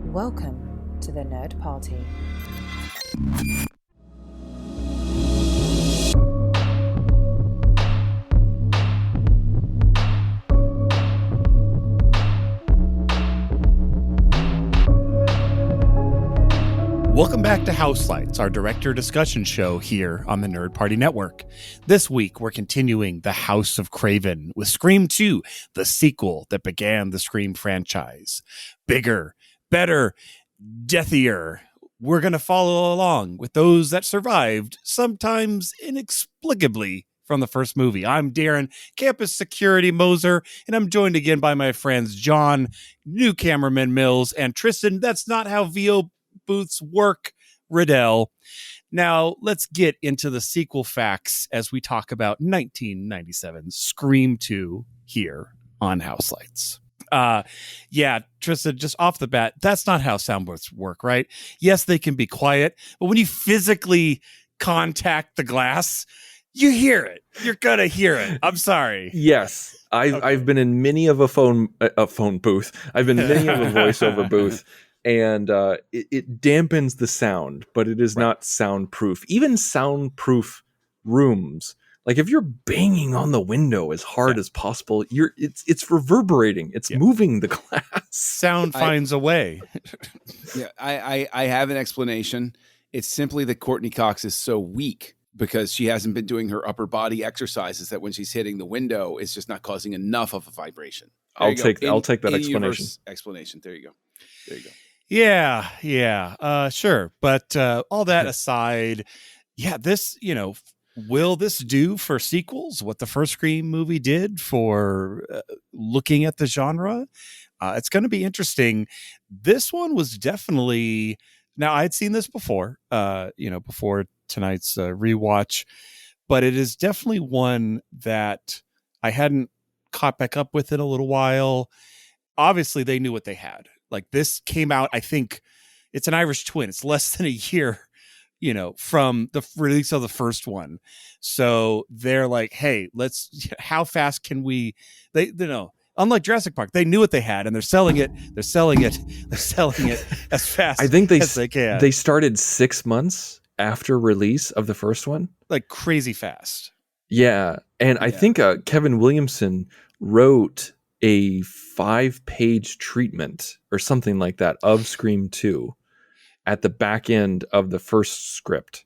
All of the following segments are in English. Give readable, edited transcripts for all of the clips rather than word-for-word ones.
Welcome to the Nerd Party. Welcome back to Houselights, our director discussion show here on the Nerd Party Network. This week, we're continuing The House of Craven with Scream 2, the sequel that began the Scream franchise. Bigger, better, deathier. We're going to follow along with those that survived, sometimes inexplicably, from the first movie. I'm Darren, campus security Moser, and I'm joined again by my friends John, new cameraman Mills, and Tristan. That's not how VO booths work, Riddell. Now, let's get into the sequel facts as we talk about 1997's Scream 2 here on Houselights. Yeah, Tristan, just off the bat, that's not how soundboards work, right? Yes, they can be quiet, but when you physically contact the glass, you hear it. You're gonna hear it. I'm sorry. Yes, I've been in many of a phone booth. I've been in many of a voiceover booth. And it dampens the sound, but it is not soundproof. Even soundproof rooms, like if you're banging on the window as hard as possible, it's reverberating. It's moving the glass. Sound finds a way. Yeah, I have an explanation. It's simply that Courtney Cox is so weak because she hasn't been doing her upper body exercises that when she's hitting the window, it's just not causing enough of a vibration. I'll take that explanation. There you go. Yeah, sure. But all that aside, this, will this do for sequels what the first Scream movie did for looking at the genre? It's going to be interesting. This one was definitely, now I'd seen this before, before tonight's rewatch, but it is definitely one that I hadn't caught back up with in a little while. Obviously, they knew what they had. Like, this came out, I think it's an Irish twin. It's less than a year, from the release of the first one. So they're like, hey, how fast can we, unlike Jurassic Park, they knew what they had and they're selling it as fast I think as they can. They started 6 months after release of the first one. Like crazy fast. Yeah. And I think Kevin Williamson wrote a 5-page treatment or something like that of Scream 2 at the back end of the first script.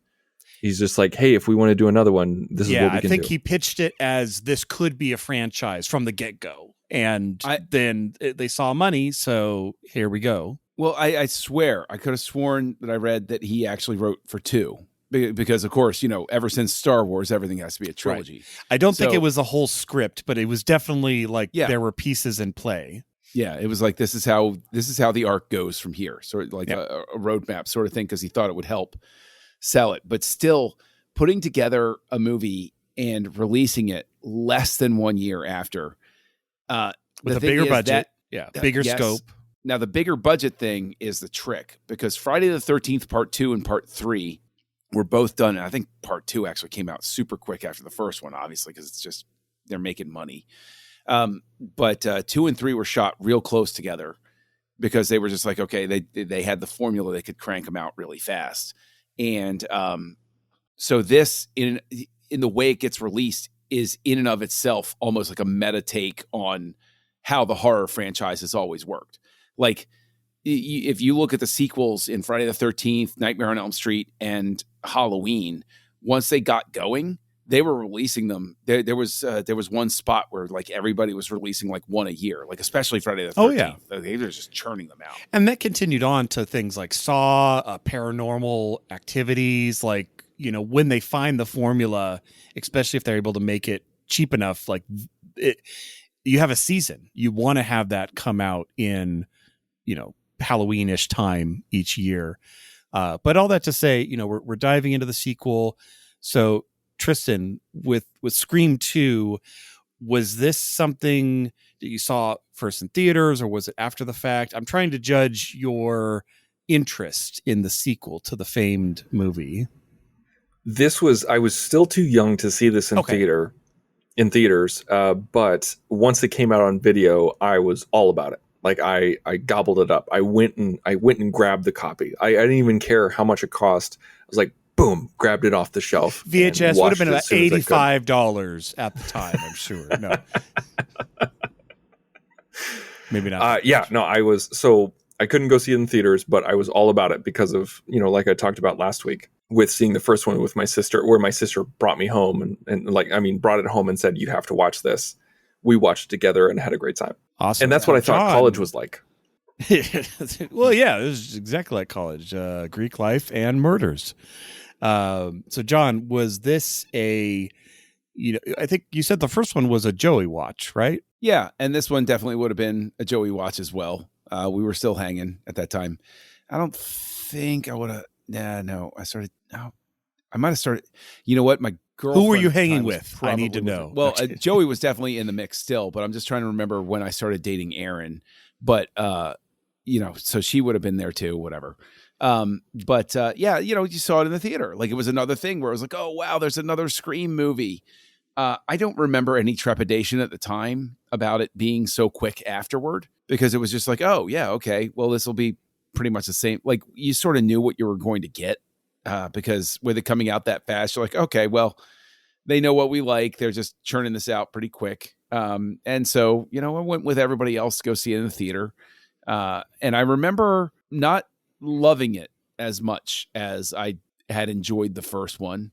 He's just like, hey, if we want to do another one, this is what we can do. I think he pitched it as this could be a franchise from the get-go. And then they saw money, so here we go. Well, I swear, I could have sworn that I read that he actually wrote for 2. Because, of course, ever since Star Wars, everything has to be a trilogy. Right. I don't think it was a whole script, but it was definitely like there were pieces in play. Yeah, it was like this is how the arc goes from here, sort of like a roadmap sort of thing, because he thought it would help sell it. But still, putting together a movie and releasing it less than 1 year after, with a bigger budget, bigger scope. Now, the bigger budget thing is the trick, because Friday the 13th Part 2 and Part 3 were both done. And I think Part 2 actually came out super quick after the first one, obviously, because it's just they're making money. But 2 and 3 were shot real close together because they were just like, okay, they had the formula, they could crank them out really fast. And so this, in the way it gets released, is in and of itself almost like a meta take on how the horror franchise has always worked. Like, if you look at the sequels in Friday the 13th, Nightmare on Elm Street, and Halloween, once they got going, they were releasing them. There was one spot where like everybody was releasing like one a year, like especially Friday the 13th. Oh yeah, they were just churning them out. And that continued on to things like Saw, Paranormal Activities. Like, when they find the formula, especially if they're able to make it cheap enough, like you have a season. You want to have that come out in, Halloween-ish time each year. But all that to say, we're diving into the sequel. So Tristan, with Scream 2, was this something that you saw first in theaters or was it after the fact? I'm trying to judge your interest in the sequel to the famed movie. I was still too young to see this in theaters. But once it came out on video, I was all about it. Like I gobbled it up. I went and grabbed the copy. I didn't even care how much it cost. I was like, boom, grabbed it off the shelf. VHS would have been about $85 $85 at the time, I'm sure. No. Maybe not. I couldn't go see it in theaters, but I was all about it because of, like I talked about last week with seeing the first one with my sister, where my sister brought me home and brought it home and said, you have to watch this. We watched it together and had a great time. Awesome. And that's what I thought college was like. Well, yeah, it was exactly like college, Greek life and murders. So John, was this I think you said the first one was a Joey watch, right? Yeah. And this one definitely would have been a Joey watch as well. We were still hanging at that time. I don't think I would have. No, I might have started. You know what? My girlfriend. Who were you hanging with? I need to know. Well, Joey was definitely in the mix still, but I'm just trying to remember when I started dating Aaron. But, so she would have been there too, whatever. You saw it in the theater. Like it was another thing where it was like, oh, wow, there's another Scream movie. I don't remember any trepidation at the time about it being so quick afterward, because it was just like, oh, yeah, okay, well, this will be pretty much the same. Like you sort of knew what you were going to get because with it coming out that fast, you're like, okay, well, they know what we like. They're just churning this out pretty quick. And so, I went with everybody else to go see it in the theater. And I remember not loving it as much as I had enjoyed the first one.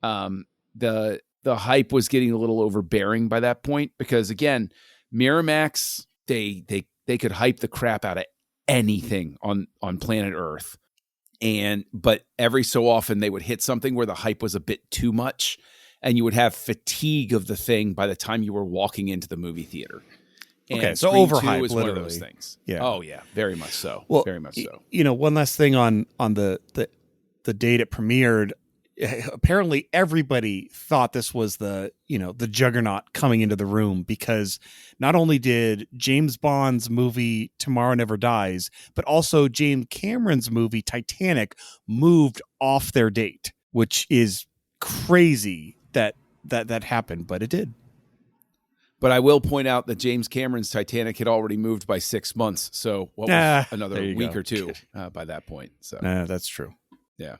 The hype was getting a little overbearing by that point because, again, Miramax, they could hype the crap out of anything on planet Earth. But every so often they would hit something where the hype was a bit too much and you would have fatigue of the thing by the time you were walking into the movie theater. Okay, so overhype is literally. One of those things. Yeah. Oh yeah, very much so. Well, very much so. One last thing on the date it premiered. Apparently everybody thought this was the juggernaut coming into the room, because not only did James Bond's movie Tomorrow Never Dies, but also James Cameron's movie Titanic moved off their date, which is crazy that happened, but it did. But I will point out that James Cameron's Titanic had already moved by 6 months. So what was another week or two by that point. So that's true. Yeah.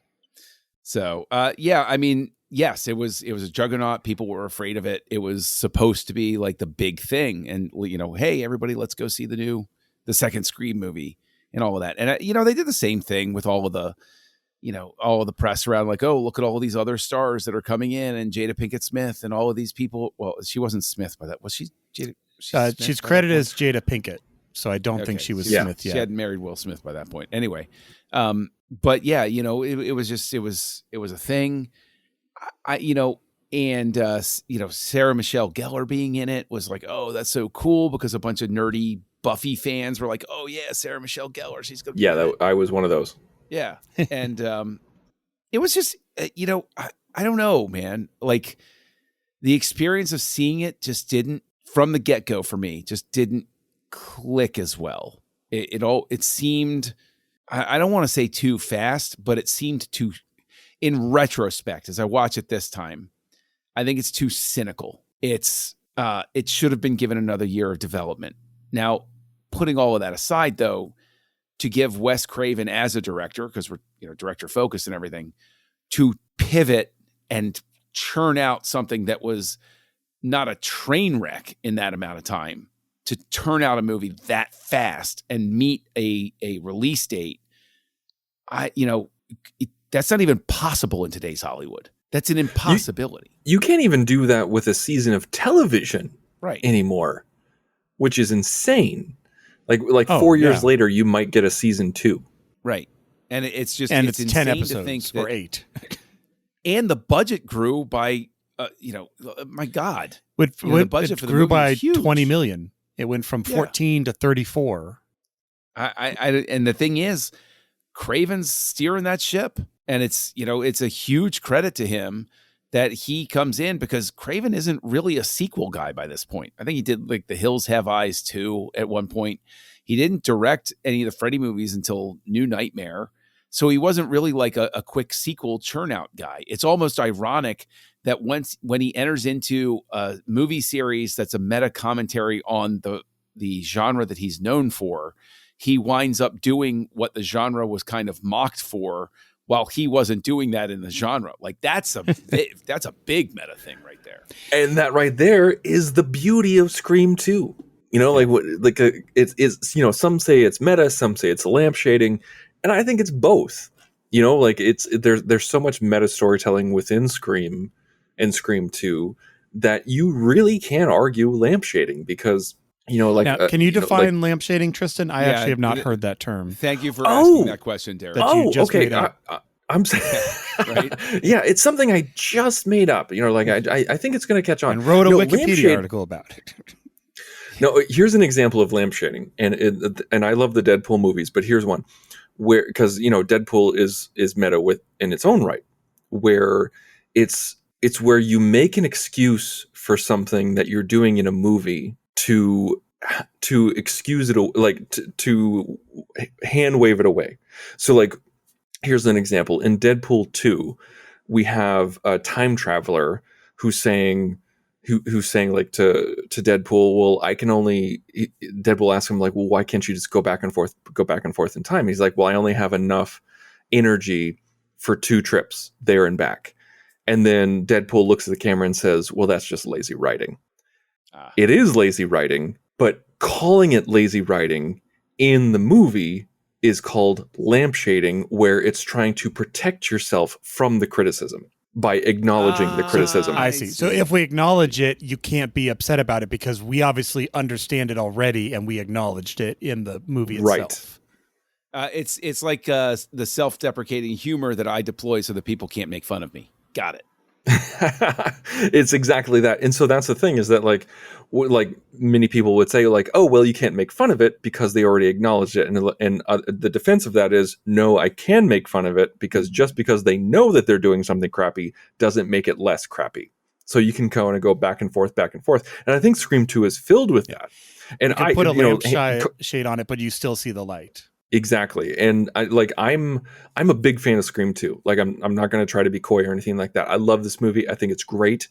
So, I mean, yes, it was a juggernaut. People were afraid of it. It was supposed to be like the big thing. And, hey, everybody, let's go see the second Scream movie and all of that. And, they did the same thing with all of the press around, like, oh, look at all of these other stars that are coming in, and Jada Pinkett Smith and all of these people. Well, she wasn't Smith by that. Was she? Jada, she's credited as Jada Pinkett. So I don't think she was Smith yet. She hadn't married Will Smith by that point. Anyway. But yeah, it was a thing. Sarah Michelle Gellar being in it was like, oh, that's so cool, because a bunch of nerdy Buffy fans were like, oh yeah, Sarah Michelle Gellar, she's gonna. Yeah, I was one of those. Yeah, and it was just, I don't know, man. Like the experience of seeing it just didn't, from the get-go for me, just didn't click as well. It seemed, I don't want to say too fast, but it seemed too, in retrospect, as I watch it this time, I think it's too cynical. It should have been given another year of development. Now, putting all of that aside, though, to give Wes Craven as a director, because we're director focused and everything, to pivot and churn out something that was not a train wreck in that amount of time, to turn out a movie that fast and meet a release date, that's not even possible in today's Hollywood. That's an impossibility. You can't even do that with a season of television anymore, which is insane. Like 4 years later, you might get a season 2. Right. And it's just, and it's 10 episodes to think or 8. And the budget grew by, my God. The budget for the grew movie by was huge. $20 million. It went from 14 to 34. And the thing is, Craven's steering that ship, and it's a huge credit to him that he comes in, because Craven isn't really a sequel guy by this point. I think he did like The Hills Have Eyes 2 at one point. He didn't direct any of the Freddy movies until New Nightmare. So he wasn't really like a quick sequel churn out guy. It's almost ironic that when he enters into a movie series that's a meta commentary on the the genre that he's known for, he winds up doing what the genre was kind of mocked for, while he wasn't doing that in the genre. Like that's a big meta thing right there. And that right there is the beauty of Scream 2. You know, it's you know, some say it's meta, some say it's lamp shading, and I think it's both. You know, like there's so much meta storytelling within Scream and Scream 2 that you really can argue lamp shading, because you know, like now, can you define lamp shading, Tristan? I Yeah, actually have not heard that term. Thank you for asking that question, Derek. That you just okay. made up. I'm saying, right? Yeah, it's something I just made up. You know, like I think it's going to catch on. And wrote a Wikipedia article about it. No, here's an example of lamp shading, and I love the Deadpool movies, but here's one where, because you know, Deadpool is meta in its own right, where it's where you make an excuse for something that you're doing in a movie to excuse it, like to hand wave it away. So like, here's an example. In Deadpool 2, we have a time traveler who's saying like to Deadpool, well, Deadpool asks him like, well, why can't you just go back and forth in time? He's like, well, I only have enough energy for 2 trips there and back. And then Deadpool looks at the camera and says, well, that's just lazy writing. It is lazy writing, but calling it lazy writing in the movie is called lamp shading, where it's trying to protect yourself from the criticism by acknowledging the criticism. I see. So if we acknowledge it, you can't be upset about it because we obviously understand it already and we acknowledged it in the movie itself. Right. It's like the self-deprecating humor that I deploy so that people can't make fun of me. Got it. It's exactly that. And so that's the thing, is that like many people would say like, oh, well, you can't make fun of it because they already acknowledged it. And the defense of that is, no, I can make fun of it because just because they know that they're doing something crappy doesn't make it less crappy. So you can kind of go back and forth. And I think Scream 2 is filled with that. And you can put a lamp shade on it, but you still see the light. Exactly. And I'm a big fan of Scream 2. Like I'm not going to try to be coy or anything like that. I love this movie. I think it's great.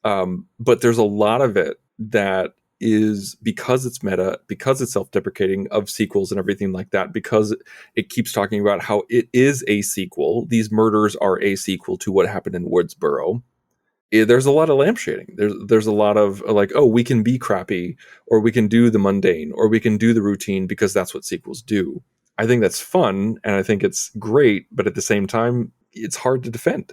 But there's a lot of it that is, because it's meta, because it's self-deprecating of sequels and everything like that, because it keeps talking about how it is a sequel. These murders are a sequel to what happened in Woodsboro. There's a lot of lamp shading. There's a lot of like, oh, we can be crappy, or we can do the mundane, or we can do the routine because that's what sequels do. I think that's fun, and I think it's great, but at the same time, it's hard to defend.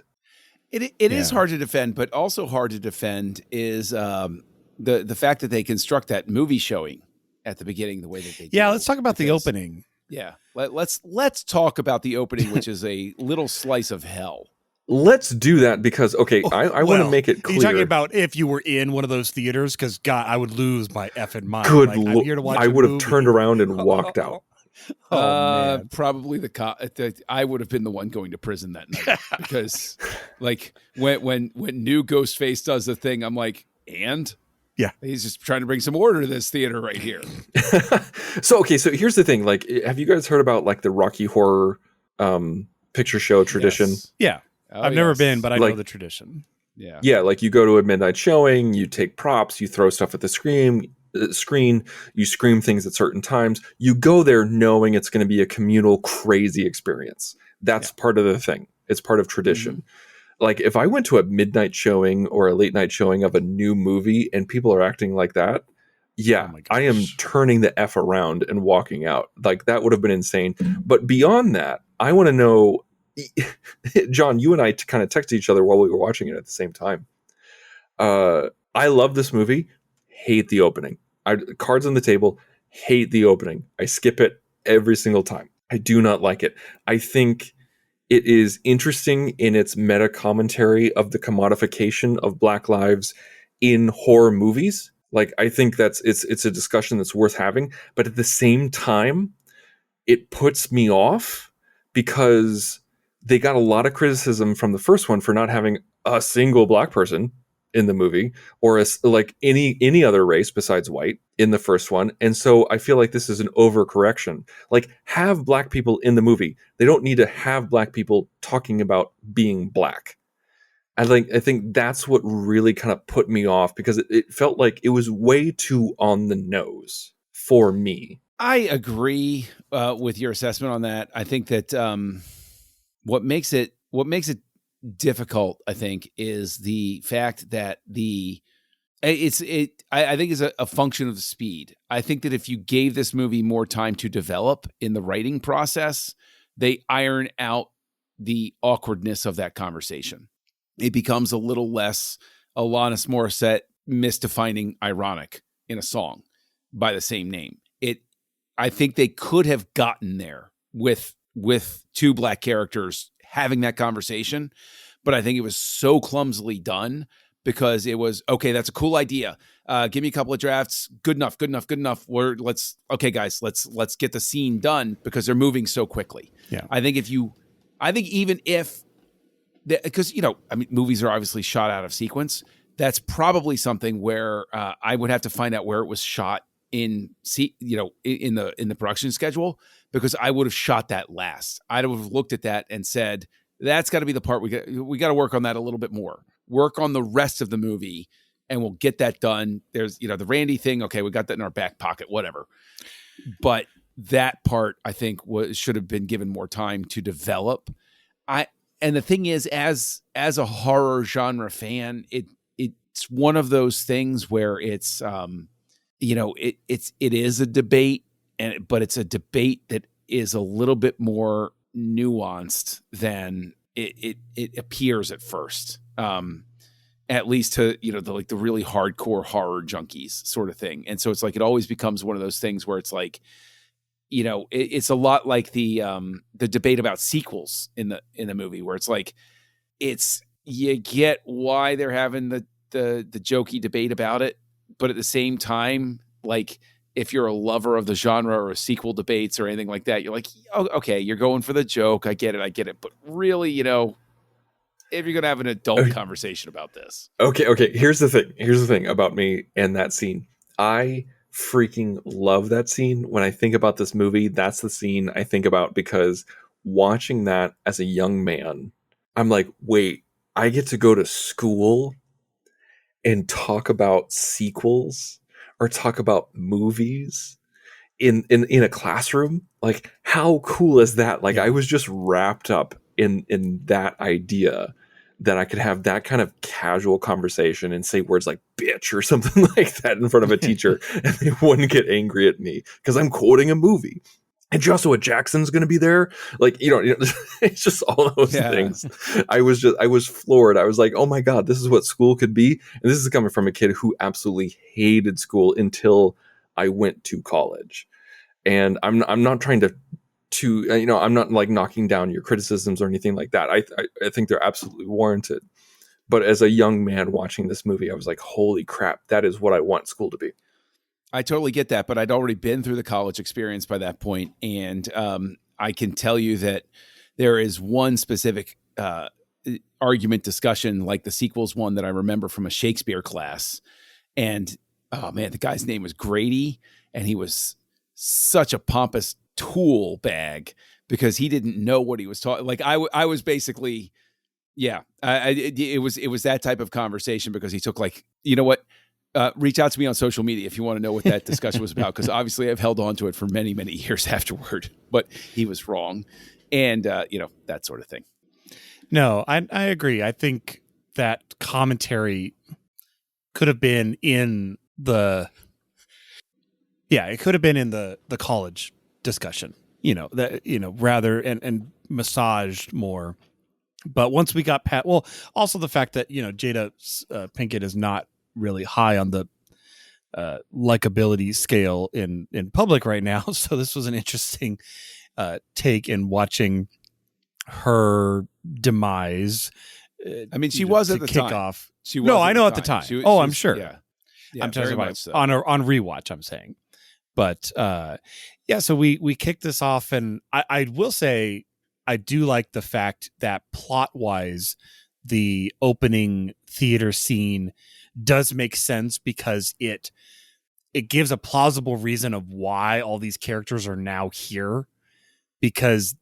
It is hard to defend, but also hard to defend is the fact that they construct that movie showing at the beginning the way that they do. Yeah, let's talk about the opening. Yeah, let's talk about the opening, which is a little slice of hell. Let's do that because, okay, I want to make it clear. Are you talking about if you were in one of those theaters? Because, God, I would lose my effing mind. Good I'm here to watch I would have turned around and walked out. Man. Probably I would have been the one going to prison that night because, like, when new Ghostface does the thing, I'm like, and yeah, he's just trying to bring some order to this theater right here. So here's the thing. Like, have you guys heard about like the Rocky Horror Picture Show tradition? Yes. Yeah, I've never been, but I know the tradition. Yeah, like you go to a midnight showing, you take props, you throw stuff at the screen, you scream things at certain times. You go there knowing it's going to be a communal, crazy experience. That's part of the thing. It's part of tradition. Mm-hmm. Like if I went to a midnight showing or a late night showing of a new movie and people are acting like that, I am turning the F around and walking out. Like that would have been insane. But beyond that, I want to know, John, you and I kind of texted each other while we were watching it at the same time. I love this movie. Hate the opening. Cards on the table. Hate the opening. I skip it every single time. I do not like it. I think it is interesting in its meta commentary of the commodification of Black lives in horror movies. Like I think it's a discussion that's worth having. But at the same time, it puts me off because they got a lot of criticism from the first one for not having a single Black person in the movie, or like any other race besides white in the first one. And so I feel like this is an overcorrection. Like have Black people in the movie. They don't need to have Black people talking about being Black. I think that's what really kind of put me off because it felt like it was way too on the nose for me. I agree with your assessment on that. I think that what makes it difficult, I think, is the fact that I think is a function of the speed. I think that if you gave this movie more time to develop in the writing process, they iron out the awkwardness of that conversation. It becomes a little less Alanis Morissette misdefining ironic in a song by the same name. I think they could have gotten there with two black characters having that conversation, but I think it was so clumsily done because it was, okay, that's a cool idea. Give me a couple of drafts. Good enough. Okay, guys, let's get the scene done because they're moving so quickly. Yeah. Because, movies are obviously shot out of sequence. That's probably something where I would have to find out where it was shot in the production schedule, because I would have shot that last. I'd have looked at that and said, that's got to be the part we got to work on that a little bit more. Work on the rest of the movie and we'll get that done. There's, the Randy thing. Okay, we got that in our back pocket, whatever. But that part, I think, should have been given more time to develop. And the thing is, as a horror genre fan, it's one of those things where it's it is a debate, but it's a debate that is a little bit more nuanced than it appears at first. At least to the really hardcore horror junkies sort of thing. And so it's like it always becomes one of those things where it's like, it's a lot like the debate about sequels in the movie, where it's like you get why they're having the jokey debate about it, but at the same time, like, if you're a lover of the genre or sequel debates or anything like that, you're like, oh, okay, you're going for the joke. I get it. But really, if you're going to have an adult conversation about this. Okay. Here's the thing about me and that scene. I freaking love that scene. When I think about this movie, that's the scene I think about, because watching that as a young man, I'm like, wait, I get to go to school and talk about sequels or talk about movies in a classroom. Like, how cool is that? Like, I was just wrapped up in that idea that I could have that kind of casual conversation and say words like bitch or something like that in front of a teacher and they wouldn't get angry at me because I'm quoting a movie. And Joshua Jackson's going to be there. Like, it's just all those things. I was floored. I was like, oh my God, this is what school could be. And this is coming from a kid who absolutely hated school until I went to college. And I'm not trying to I'm not like knocking down your criticisms or anything like that. I think they're absolutely warranted. But as a young man watching this movie, I was like, holy crap, that is what I want school to be. I totally get that, but I'd already been through the college experience by that point, and I can tell you that there is one specific argument discussion, like the sequels one, that I remember from a Shakespeare class. And oh man, the guy's name was Grady, and he was such a pompous tool bag because he didn't know what he was talking. Like I was basically, it was that type of conversation, because he took like, you know what? Reach out to me on social media if you want to know what that discussion was about, because obviously I've held on to it for many, many years afterward, but he was wrong. And, that sort of thing. No, I agree. I think that commentary could have been in the college discussion, rather and massaged more. But once we got past, also the fact that, Jada Pinkett is not really high on the likability scale in public right now. So this was an interesting take in watching her demise. I mean, she was at the kick time. off. She was. No, I know at the time. I'm sure. Yeah, I'm talking about so. on rewatch. I'm saying, but so we kicked this off, and I will say I do like the fact that plot wise, the opening theater scene does make sense, because it gives a plausible reason of why all these characters are now here, because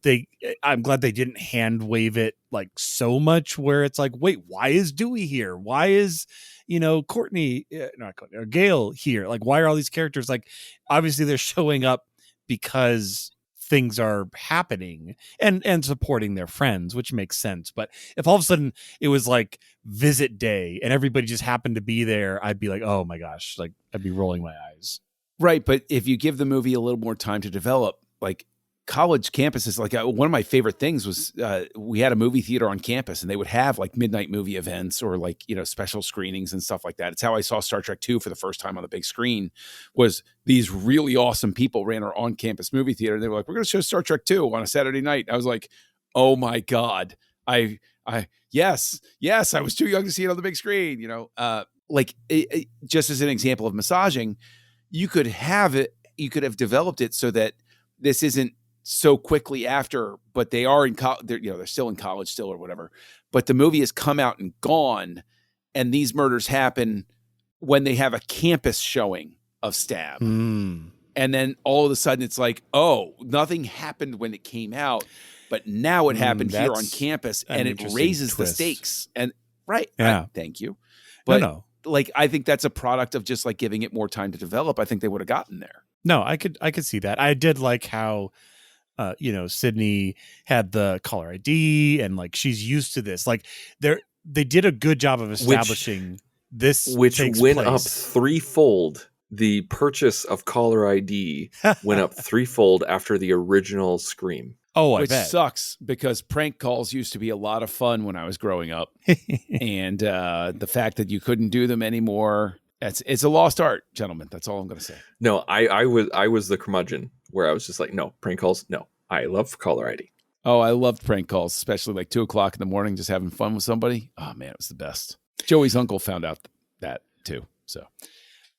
I'm glad they didn't hand wave it like so much where it's like, wait, why is Dewey here? Why is, Courtney, not Courtney, or Gail here? Like, why are all these characters like, obviously they're showing up because things are happening and supporting their friends, which makes sense. But if all of a sudden it was like visit day and everybody just happened to be there, I'd be like, oh my gosh, like I'd be rolling my eyes. Right. But if you give the movie a little more time to develop, like college campuses, like one of my favorite things was we had a movie theater on campus and they would have like midnight movie events or like, special screenings and stuff like that. It's how I saw Star Trek 2 for the first time on the big screen. Was these really awesome people ran our on campus movie theater. And they were like, we're going to show Star Trek 2 on a Saturday night. I was like, oh my God, yes, I was too young to see it on the big screen. Just as an example of massaging, you could have developed it so that this isn't so quickly after, but they are in college, they're still in college still or whatever, but the movie has come out and gone. And these murders happen when they have a campus showing of Stab. And then all of a sudden it's like, oh, nothing happened when it came out, but now it happened here on campus and it raises the stakes. And right. Yeah. Thank you. But like, I think that's a product of just like giving it more time to develop. I think they would have gotten there. No, I could see that. I did like how, Sydney had the caller ID and like she's used to this. Like they did a good job of establishing which went up threefold. The purchase of caller ID went up threefold after the original Scream. Oh, which sucks because prank calls used to be a lot of fun when I was growing up, and the fact that you couldn't do them anymore. It's a lost art, gentlemen. That's all I'm going to say. No, I was the curmudgeon where I was just like, no, prank calls. No, I love caller ID. Oh, I loved prank calls, especially like 2:00 in the morning, just having fun with somebody. Oh man, it was the best. Joey's uncle found out that too. So,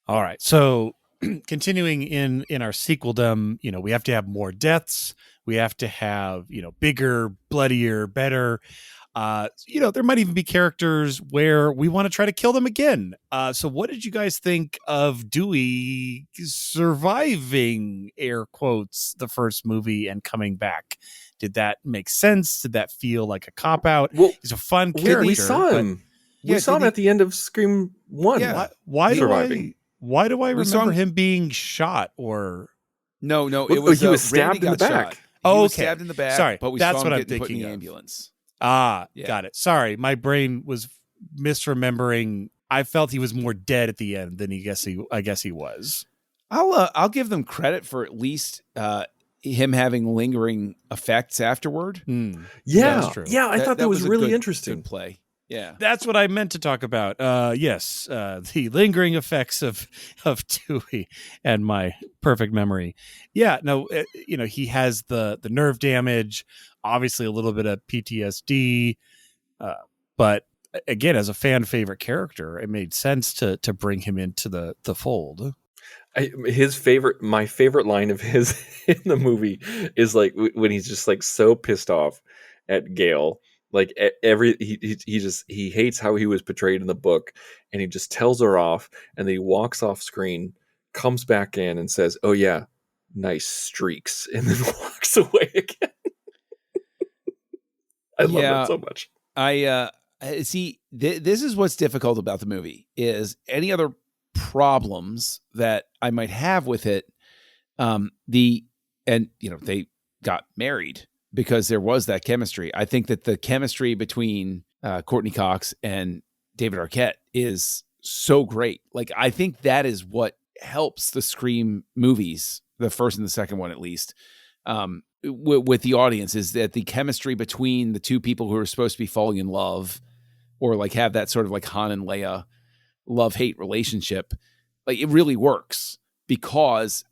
all right. So continuing in our sequeldom, we have to have more deaths. We have to have, bigger, bloodier, better. There might even be characters where we want to try to kill them again. So what did you guys think of Dewey surviving, air quotes, the first movie and coming back? Did that make sense? Did that feel like a cop-out? Well, he's a fun character. We saw him. We saw him at the end of Scream 1. Yeah. Why do I remember him being shot or... No, it was he was stabbed in the back. Shot. He was stabbed in the back. Sorry, but we that's saw him what I'm getting put in thinking the of. ambulance. Got it. Sorry, my brain was misremembering. I felt he was more dead at the end than I guess he was. I'll give them credit for at least him having lingering effects afterward. Yeah, that's true. Yeah, I thought that was really interesting. Good play. Yeah, that's what I meant to talk about. Yes, the lingering effects of Dewey and my perfect memory. Yeah, no, he has the nerve damage, obviously a little bit of PTSD, but again, as a fan favorite character, it made sense to bring him into the fold. My favorite line of his in the movie is like when he's just like so pissed off at Gail. Like he hates how he was portrayed in the book, and he just tells her off, and then he walks off screen, comes back in, and says, "Oh yeah, nice streaks," and then walks away again. I love that so much. I see. This is what's difficult about the movie is any other problems that I might have with it. They got married because there was that chemistry. I think that the chemistry between Courtney Cox and David Arquette is so great. Like, I think that is what helps the Scream movies, the first and the second one at least, with the audience, is that the chemistry between the two people who are supposed to be falling in love or like have that sort of like Han and Leia love-hate relationship, like it really works because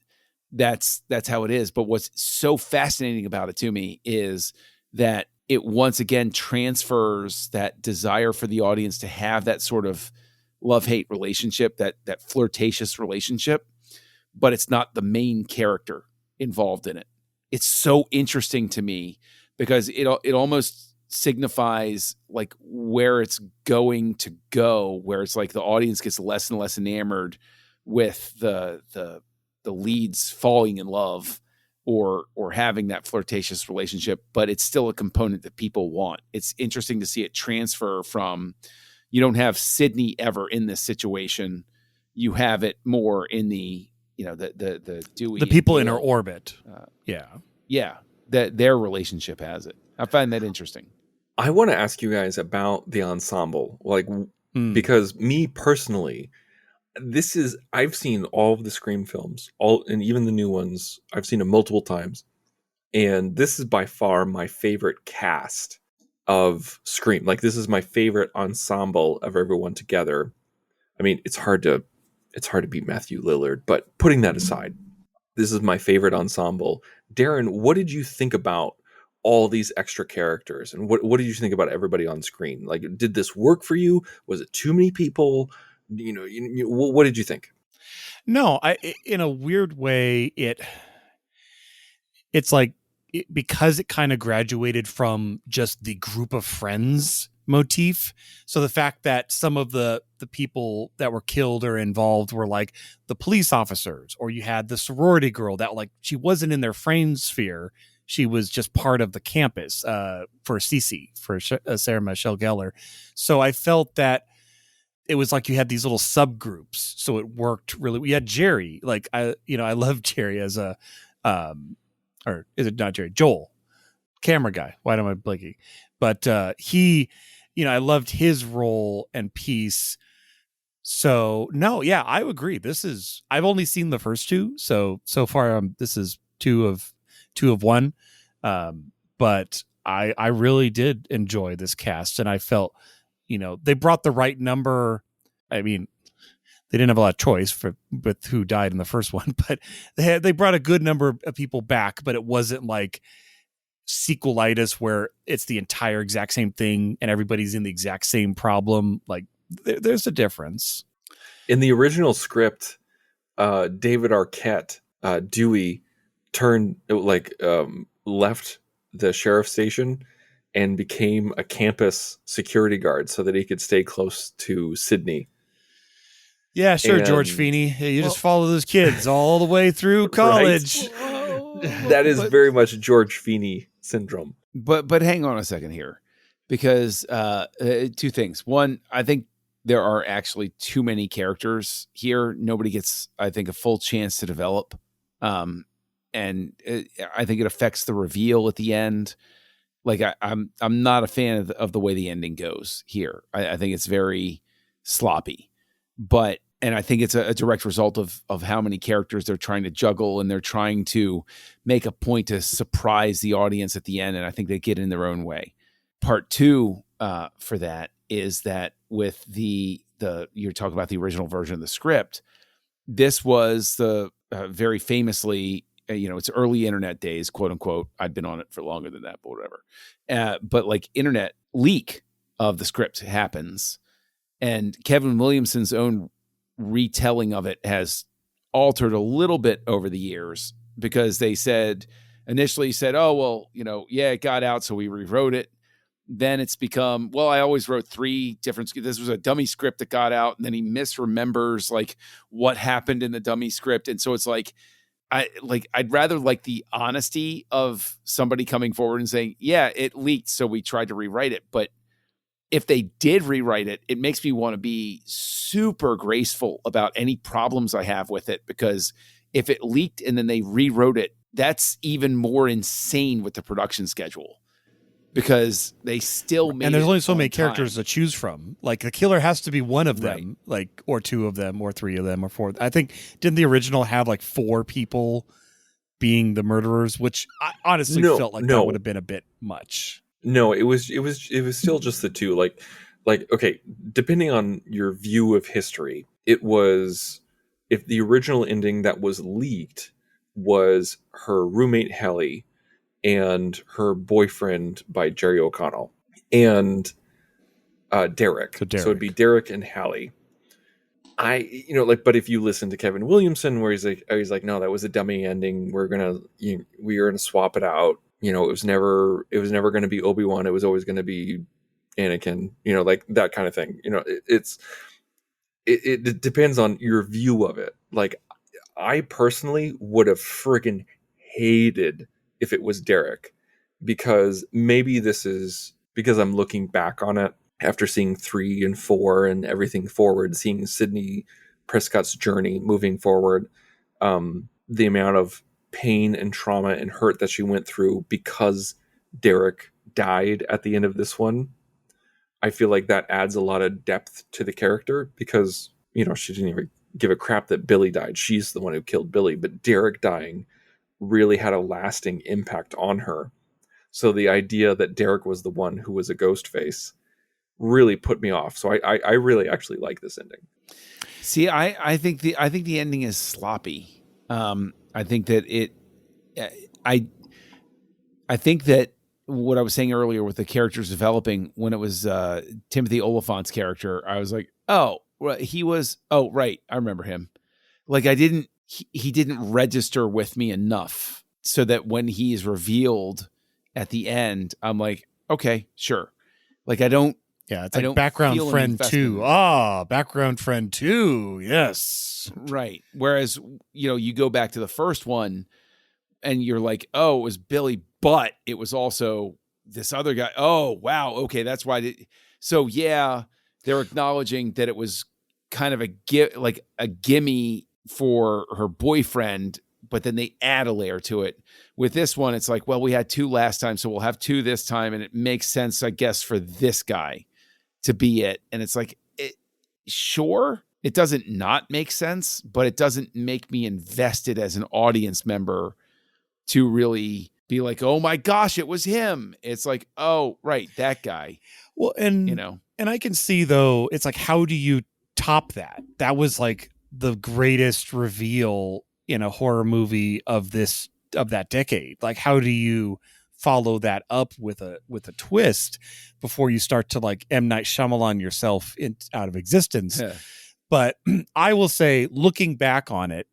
that's how it is. But what's so fascinating about it to me is that it once again transfers that desire for the audience to have that sort of love-hate relationship, that flirtatious relationship, but it's not the main character involved in it. It's so interesting to me because it almost signifies like where it's going to go, where it's like the audience gets less and less enamored with the leads falling in love or having that flirtatious relationship, but it's still a component that people want. It's interesting to see it transfer from, you don't have Sydney ever in this situation. You have it more in the, the Dewey, The people and in her Gale. orbit. Yeah, that their relationship has it. I find that interesting. I want to ask you guys about the ensemble, because me personally, I've seen all of the Scream films, and even the new ones. I've seen them multiple times, and this is by far my favorite cast of Scream. Like, this is my favorite ensemble of everyone together. I mean, it's hard to beat Matthew Lillard, but putting that aside, this is my favorite ensemble. Darren, what did you think about all these extra characters, and what did you think about everybody on screen? Like, did this work for you? Was it too many people? What did you think? No, in a weird way, it's like because it kind of graduated from just the group of friends motif. So the fact that some of the people that were killed or involved were like the police officers, or you had the sorority girl that, like, she wasn't in their friend sphere. She was just part of the campus for Cece, for Sarah Michelle Gellar. So I felt that it was like you had these little subgroups. So it worked really. We had Jerry. Like, I love Jerry as a, or is it not Jerry? Joel, camera guy. Why am I blanking? But he, I loved his role and piece. So no, yeah, I agree. I've only seen the first two. So far, this is two of one. But I really did enjoy this cast, and I felt, they brought the right number. I mean, they didn't have a lot of choice with who died in the first one, but they brought a good number of people back, but it wasn't like sequelitis where it's the entire exact same thing and everybody's in the exact same problem. Like, there's a difference. In the original script, David Arquette, Dewey, left the sheriff's station and became a campus security guard so that he could stay close to Sydney. Yeah, sure, George Feeney. Hey, you just follow those kids all the way through college. Right? That is very much George Feeney syndrome. But hang on a second here, because two things. One, I think there are actually too many characters here. Nobody gets, I think, a full chance to develop. And I think it affects the reveal at the end. Like, I'm not a fan of the way the ending goes here. I think it's very sloppy, and I think it's a direct result of how many characters they're trying to juggle, and they're trying to make a point to surprise the audience at the end. And I think they get in their own way. Part two for that is that with you're talking about the original version of the script. This was the very famously, it's early internet days, quote unquote. I'd been on it for longer than that, but whatever. But like, internet leak of the script happens, and Kevin Williamson's own retelling of it has altered a little bit over the years, because they initially said, oh, well, it got out, so we rewrote it. Then it's become, well, I always wrote three different. This was a dummy script that got out, and then he misremembers like what happened in the dummy script. And so it's like, I'd rather like the honesty of somebody coming forward and saying, yeah, it leaked, so we tried to rewrite it. But if they did rewrite it, it makes me want to be super graceful about any problems I have with it, because if it leaked and then they rewrote it, that's even more insane with the production schedule, because they still made, and there's it only so on many time. characters to choose from. Like, the killer has to be one of them, Right. like, or two of them, or three of them, or four. I think, didn't the original have like four people being the murderers, which I honestly felt like that would have been a bit much. No, it was still just the two. Like, okay, depending on your view of history, it was, if the original ending that was leaked was her roommate Helly and her boyfriend by Jerry O'Connell and Derek. So it'd be Derek and Hallie. But if you listen to Kevin Williamson, where he's like, no, that was a dummy ending. We are gonna swap it out. It was never going to be Obi-Wan. It was always going to be Anakin. Like that kind of thing. It depends on your view of it. Like, I personally would have friggin' hated if it was Derek, because maybe this is because I'm looking back on it after seeing 3 and 4 and everything forward, seeing Sydney Prescott's journey moving forward, the amount of pain and trauma and hurt that she went through because Derek died at the end of this one. I feel like that adds a lot of depth to the character, because, you know, she didn't even give a crap that Billy died. She's the one who killed Billy, but Derek dying really had a lasting impact on her. So the idea that Derek was the one who was a ghost face really put me off. So I really actually like this ending. See, I think the ending is sloppy. I think that I think that what I was saying earlier with the characters developing, when it was Timothy Oliphant's character, I was like, oh, well, he was, oh, right, I remember him. Like, he didn't register with me enough so that when he is revealed at the end, I'm like, okay, sure. Like, I don't. Yeah, it's like Background Friend 2. Background Friend 2. Yes. Right. Whereas, you know, you go back to the first one and you're like, oh, it was Billy, but it was also this other guy. Oh, wow. Okay, that's why. So, yeah, they're acknowledging that it was kind of a gimme for her boyfriend, but then they add a layer to it. With this one, it's like, well, we had 2 last time, so we'll have 2 this time, and it makes sense, I guess, for this guy to be it. And it's like, sure, it doesn't not make sense, but it doesn't make me invested as an audience member to really be like, oh my gosh, it was him. It's like, oh, right, that guy. Well, and you know, and I can see, though, it's like, how do you top that? That was like the greatest reveal in a horror movie of that decade. Like, how do you follow that up with a twist before you start to like M. Night Shyamalan yourself out of existence? Yeah. But I will say, looking back on it,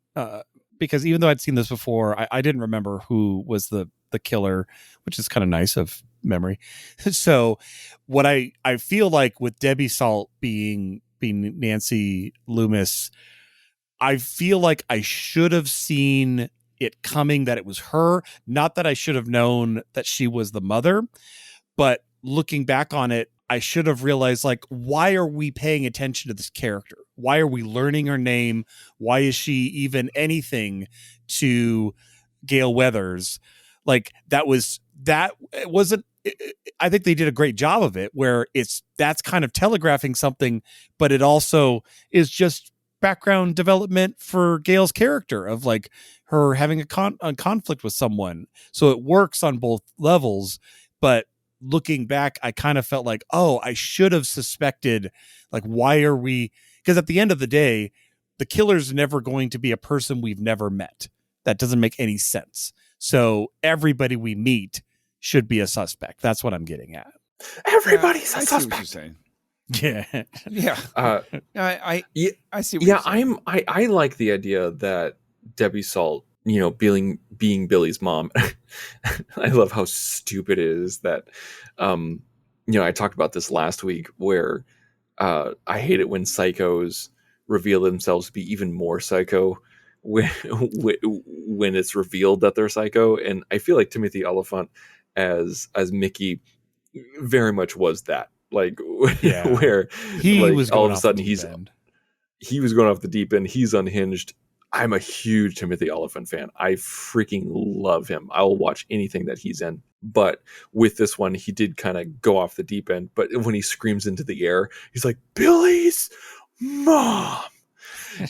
because even though I'd seen this before, I didn't remember who was the killer, which is kind of nice of memory. So what I feel like with Debbie Salt being Nancy Loomis, I feel like I should have seen it coming that it was her. Not that I should have known that she was the mother, but looking back on it, I should have realized, like, why are we paying attention to this character? Why are we learning her name? Why is she even anything to Gail Weathers? Like, it wasn't, I think they did a great job of it, where that's kind of telegraphing something, but it also is just background development for Gail's character of like her having a conflict with someone. So it works on both levels, but looking back, I kind of felt like, oh, I should have suspected, like, why are we, because at the end of the day, the killer's never going to be a person we've never met. That doesn't make any sense. So everybody we meet should be a suspect. That's what I'm getting at. Everybody's I a see what suspect. you're saying. Yeah. Yeah. I see what Yeah, you're saying. I like the idea that Debbie Salt, you know, being Billy's mom. I love how stupid it is that, you know, I talked about this last week, where I hate it when psychos reveal themselves to be even more psycho when it's revealed that they're psycho. And I feel like Timothy Oliphant as Mickey very much was that. Like, Yeah. where He like, was all going of a off sudden the deep end. he was going off the deep end. He's unhinged. I'm a huge Timothy Oliphant fan. I freaking love him. I'll watch anything that he's in. But with this one, he did kind of go off the deep end. But when he screams into the air, he's like, Billy's mom.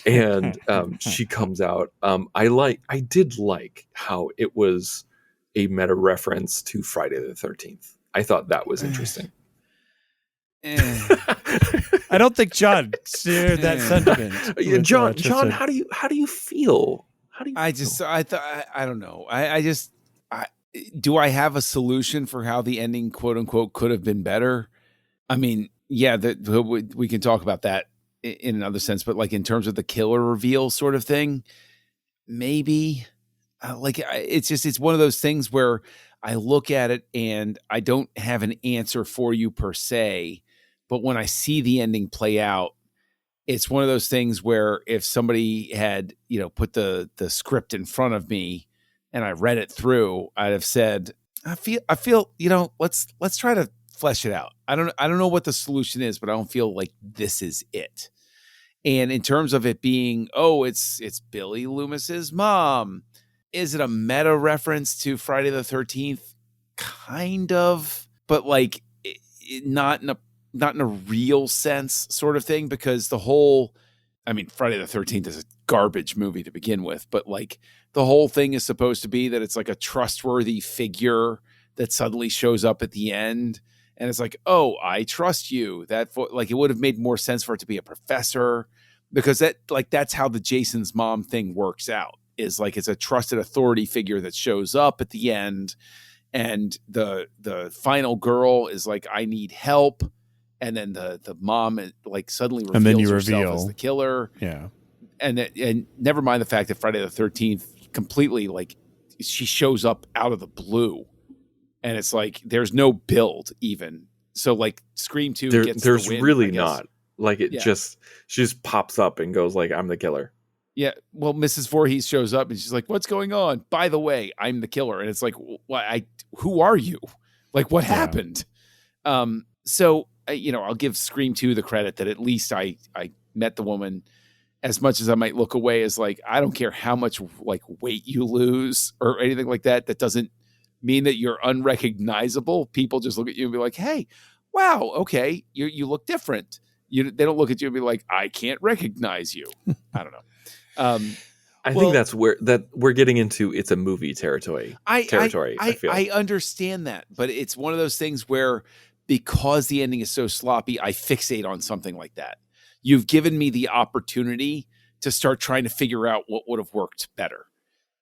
And she comes out. I did like how it was a meta reference to Friday the 13th. I thought that was interesting. I don't think John shared that sentiment. With, John, Tristan. how do you feel? I don't know. Do I have a solution for how the ending, quote unquote, could have been better? I mean, yeah, we can talk about that in another sense, but like in terms of the killer reveal sort of thing, maybe it's one of those things where I look at it and I don't have an answer for you per se, but when I see the ending play out, it's one of those things where if somebody had, you know, put the script in front of me, and I read it through, I'd have said, I feel, let's try to flesh it out. I don't know what the solution is, but I don't feel like this is it. And in terms of it being, it's Billy Loomis's mom, is it a meta reference to Friday the 13th? Kind of, but like not in a real sense sort of thing, because Friday the 13th is a garbage movie to begin with, but like the whole thing is supposed to be that it's like a trustworthy figure that suddenly shows up at the end. And it's like, oh, I trust you. It would have made more sense for it to be a professor, because that's how the Jason's mom thing works out, is like it's a trusted authority figure that shows up at the end. And the final girl is like, I need help. And then the mom like suddenly reveals herself as the killer. Yeah. And never mind the fact that Friday the 13th completely, like, she shows up out of the blue. And it's like, there's no build even. So like Scream 2 gets there's the win, really not. Like she just pops up and goes like, I'm the killer. Yeah. Well, Mrs. Voorhees shows up and she's like, what's going on? By the way, I'm the killer. And it's like, who are you? Like, what happened? So, I'll give Scream 2 the credit that at least I met the woman. As much as I might look away as like, I don't care how much like weight you lose or anything like that. That doesn't mean that you're unrecognizable. People just look at you and be like, hey, wow, okay, you look different. They don't look at you and be like, I can't recognize you. I don't know. I think that's where we're getting into it's a movie territory. I feel. I understand that, but it's one of those things where because the ending is so sloppy, I fixate on something like that. You've given me the opportunity to start trying to figure out what would have worked better.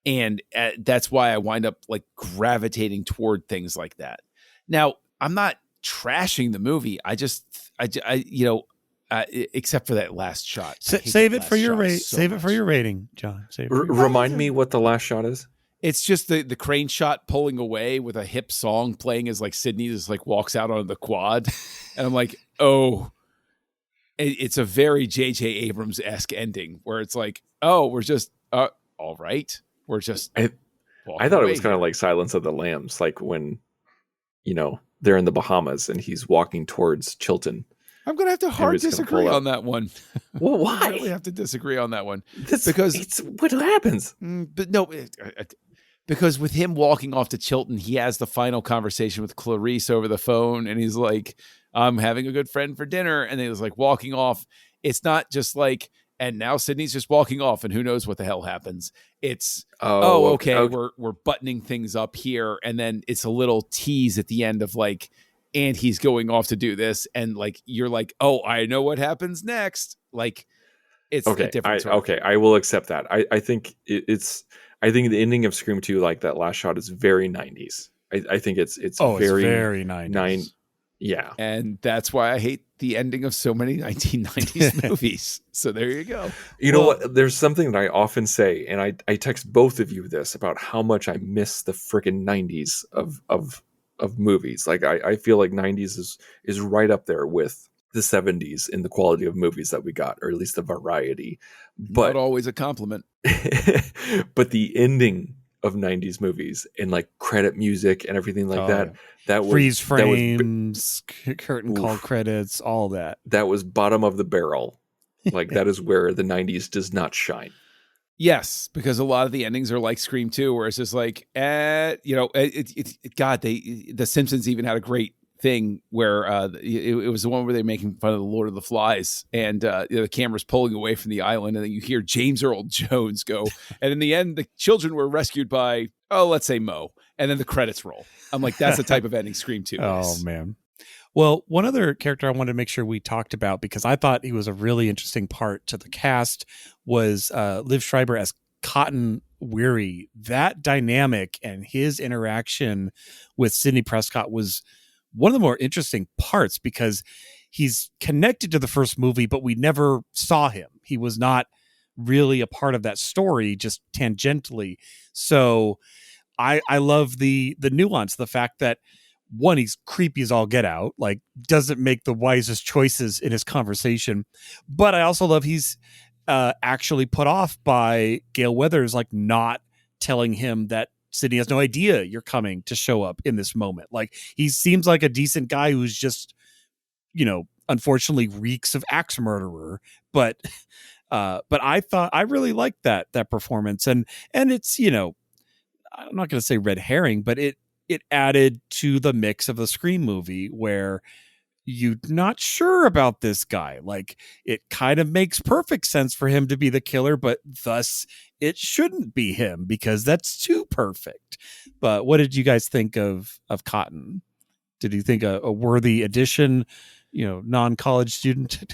And that's why I wind up like gravitating toward things like that. Now, I'm not trashing the movie. Except for that last shot. Save it for your rating, John. Remind me what the last shot is. It's just the crane shot pulling away with a hip song playing as like Sydney just like walks out on the quad. And I'm like, oh, it's a very J.J. Abrams-esque ending where it's like, oh, we're just, all right. We're just. I thought it was kind of like Silence of the Lambs, like when, they're in the Bahamas and he's walking towards Chilton. I'm going to have to hard disagree on that one. Well, why? I really have to disagree on that one. Because it's what happens. But no, because with him walking off to Chilton, he has the final conversation with Clarice over the phone. And he's like, I'm having a good friend for dinner. And he was like walking off. It's not just like, and now Sydney's just walking off and who knows what the hell happens. It's, okay. We're buttoning things up here. And then it's a little tease at the end of like, and he's going off to do this. And like, you're like, oh, I know what happens next. Like it's okay. A different I will accept that. I think I think the ending of Scream 2, like that last shot, is very 90s. I think it's very 90s. Yeah. And that's why I hate the ending of so many 1990s movies. So there you go. You know what? There's something that I often say, and I text both of you this about how much I miss the freaking 90s of movies. Like I feel like 90s is right up there with the 70s in the quality of movies that we got, or at least the variety. But not always a compliment. But the ending of 90s movies and like credit music and everything like that was freeze frames, curtain call credits, all that was bottom of the barrel. Like that is where the 90s does not shine. Yes, because a lot of the endings are like Scream 2, where it's just like, the Simpsons even had a great thing where it was the one where they're making fun of the Lord of the Flies, and the camera's pulling away from the island, and then you hear James Earl Jones go, and in the end, the children were rescued by, let's say Mo, and then the credits roll. I'm like, that's the type of ending Scream 2 is. Oh, man. Well, one other character I wanted to make sure we talked about, because I thought he was a really interesting part to the cast, was Liv Schreiber as Cotton Weary. That dynamic and his interaction with Sidney Prescott was one of the more interesting parts, because he's connected to the first movie, but we never saw him. He was not really a part of that story, just tangentially. So I love the nuance, the fact that, one, he's creepy as all get out, like doesn't make the wisest choices in his conversation. But I also love he's actually put off by Gale Weathers, like not telling him that Sydney has no idea you're coming to show up in this moment. Like, he seems like a decent guy who's just, unfortunately reeks of axe murderer. But I thought I really liked that performance, and it's, I'm not going to say red herring, but it added to the mix of the Scream movie where you're not sure about this guy. Like, it kind of makes perfect sense for him to be the killer, but thus it shouldn't be him because that's too perfect. But what did you guys think of Cotton? Did you think a worthy addition, non-college student?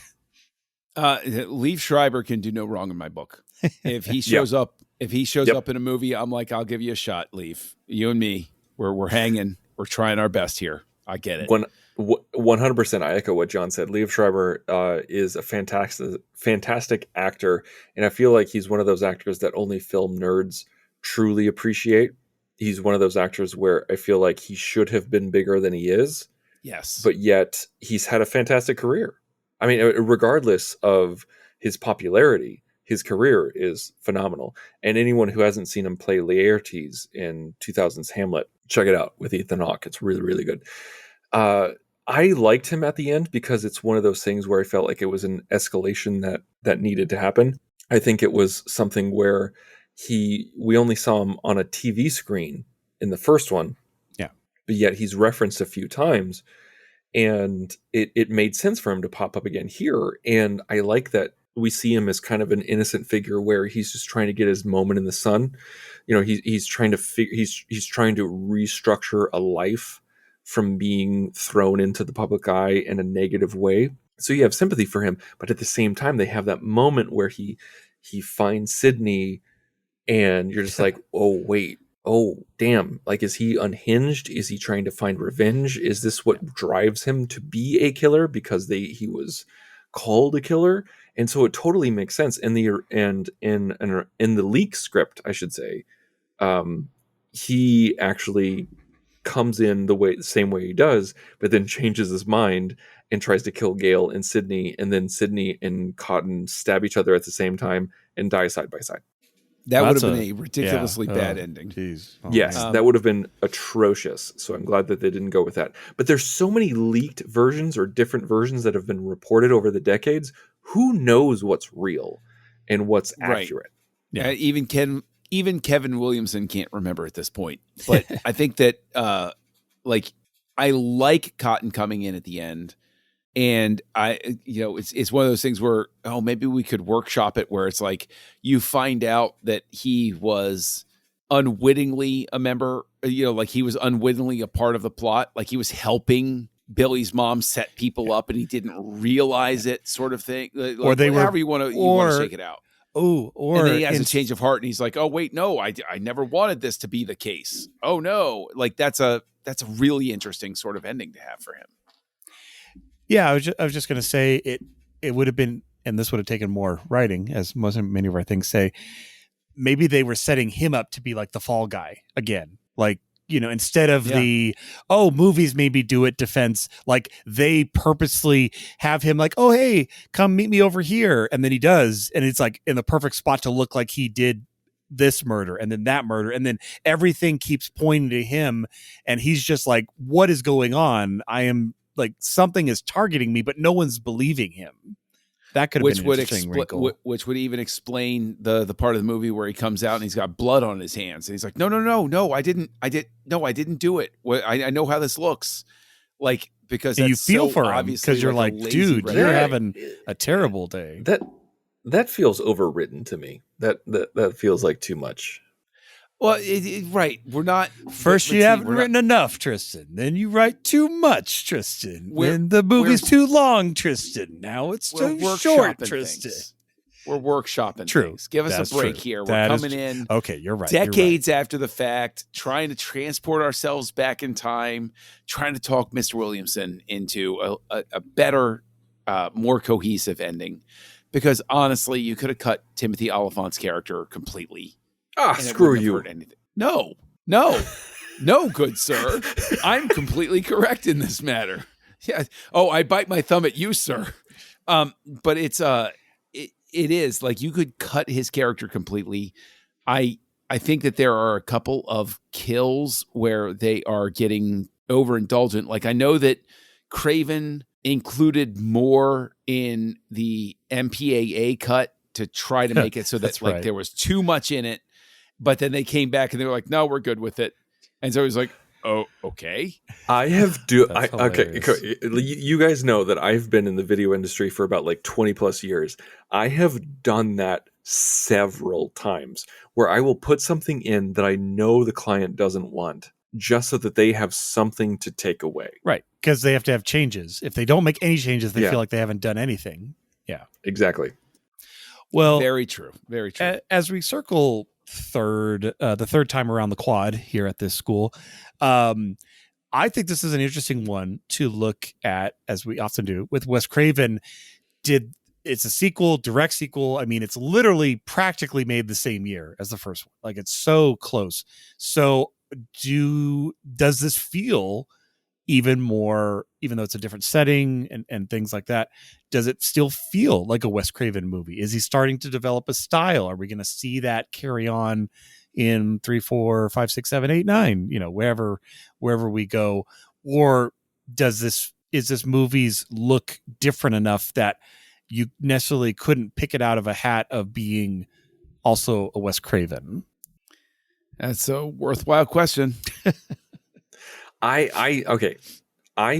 Liev Schreiber can do no wrong in my book. If he shows up, up in a movie, I'm like, I'll give you a shot, Liev. You and me, we're hanging. We're trying our best here. I get it. 100%. I echo what John said. Liev Schreiber is a fantastic actor, and I feel like he's one of those actors that only film nerds truly appreciate. He's one of those actors where I feel like he should have been bigger than he is. Yes. But yet he's had a fantastic career. I mean, regardless of his popularity, his career is phenomenal. And anyone who hasn't seen him play Laertes in 2000's Hamlet, check it out with Ethan Hawke. It's really, really good. I liked him at the end because it's one of those things where I felt like it was an escalation that needed to happen. I think it was something where we only saw him on a TV screen in the first one. Yeah. But yet he's referenced a few times, and it made sense for him to pop up again here. And I like that we see him as kind of an innocent figure where he's just trying to get his moment in the sun. He's trying to he's trying to restructure a life from being thrown into the public eye in a negative way. So you have sympathy for him, but at the same time, they have that moment where he finds Sydney, and you're just like, oh, wait. Oh, damn. Like, is he unhinged? Is he trying to find revenge? Is this what drives him to be a killer because he was called a killer? And so it totally makes sense. In the leak script, I should say, he actually comes in the same way he does, but then changes his mind and tries to kill Gale and Sydney, and then Sydney and Cotton stab each other at the same time and die side by side. That would have been a ridiculously bad ending. Geez. Oh, yes, man. that would have been atrocious. So I'm glad that they didn't go with that. But there's so many leaked versions or different versions that have been reported over the decades. Who knows what's real and what's accurate? Yeah, even Kevin Williamson can't remember at this point. But I think that I like Cotton coming in at the end. And it's one of those things where, maybe we could workshop it where it's like you find out that he was unwittingly a member, like he was unwittingly a part of the plot. Like he was helping Billy's mom set people up and he didn't realize it, sort of thing. Like, or they however were, you want to shake it out. Oh, or and then he has a change of heart and he's like, oh, wait, no, I never wanted this to be the case. Oh, no. Like that's a really interesting sort of ending to have for him. Yeah, I was just going to say it would have been, and this would have taken more writing, as many of our things say. Maybe they were setting him up to be like the fall guy again. Like, instead of the, movies maybe do it defense, like they purposely have him like, oh, hey, come meet me over here. And then he does. And it's like in the perfect spot to look like he did this murder and then that murder. And then everything keeps pointing to him. And he's just like, what is going on? I am like, something is targeting me, but no one's believing him. That could have been an interesting wrinkle. Which would even explain the part of the movie where he comes out and he's got blood on his hands. And he's like, no, I didn't do it. I know how this looks. Like, because you feel so for him obviously because you're like, dude, you're having a terrible day. That feels overwritten to me. That feels like too much. Well, right. We're not. First, you haven't written enough, Tristan. Then you write too much, Tristan. Then the movie's too long, Tristan. Now it's too short, Tristan. We're workshopping True. things. Give us a break here. We're coming in. Okay, you're right. Decades after the fact, trying to transport ourselves back in time, trying to talk Mr. Williamson into a better, more cohesive ending. Because honestly, you could have cut Timothy Oliphant's character completely. Screw you. No, good sir. I'm completely correct in this matter. Yeah. Oh, I bite my thumb at you, sir. But it's it is like you could cut his character completely. I I think that there are a couple of kills where they are getting overindulgent. Like I know that Craven included more in the MPAA cut to try to make it so that like there was too much in it, but then they came back and they were like, no, we're good with it. And so it was like, oh, okay. Okay. You guys know that I've been in the video industry for about like 20 plus years. I have done that several times where I will put something in that I know the client doesn't want just so that they have something to take away. Right. Because they have to have changes. If they don't make any changes, they feel like they haven't done anything. Yeah. Exactly. Well, very true. Very true. As we circle the third time around the quad here at this school, I think this is an interesting one to look at, as we often do with Wes Craven. It's a sequel, direct sequel. I mean, it's literally practically made the same year as the first one. Like it's so close. So does this feel even more, even though it's a different setting and things like that, does it still feel like a Wes Craven movie? Is he starting to develop a style? Are we going to see that carry on in 3, 4, 5, 6, 7, 8, 9, wherever we go? Or is this movie's look different enough that you necessarily couldn't pick it out of a hat of being also a Wes Craven? That's a worthwhile question. I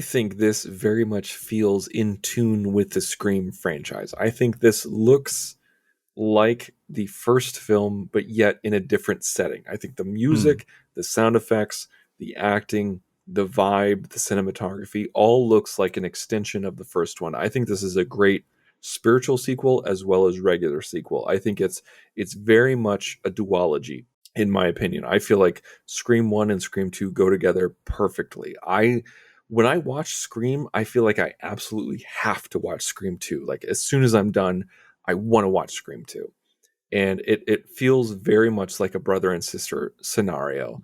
think this very much feels in tune with the Scream franchise. I think this looks like the first film, but yet in a different setting. I think the music, the sound effects, the acting, the vibe, the cinematography, all looks like an extension of the first one. I think this is a great spiritual sequel as well as regular sequel. I think it's very much a duology. In my opinion, I feel like Scream 1 and Scream 2 go together perfectly. When I watch Scream, I feel like I absolutely have to watch Scream 2. Like as soon as I'm done, I want to watch Scream 2. And it feels very much like a brother and sister scenario.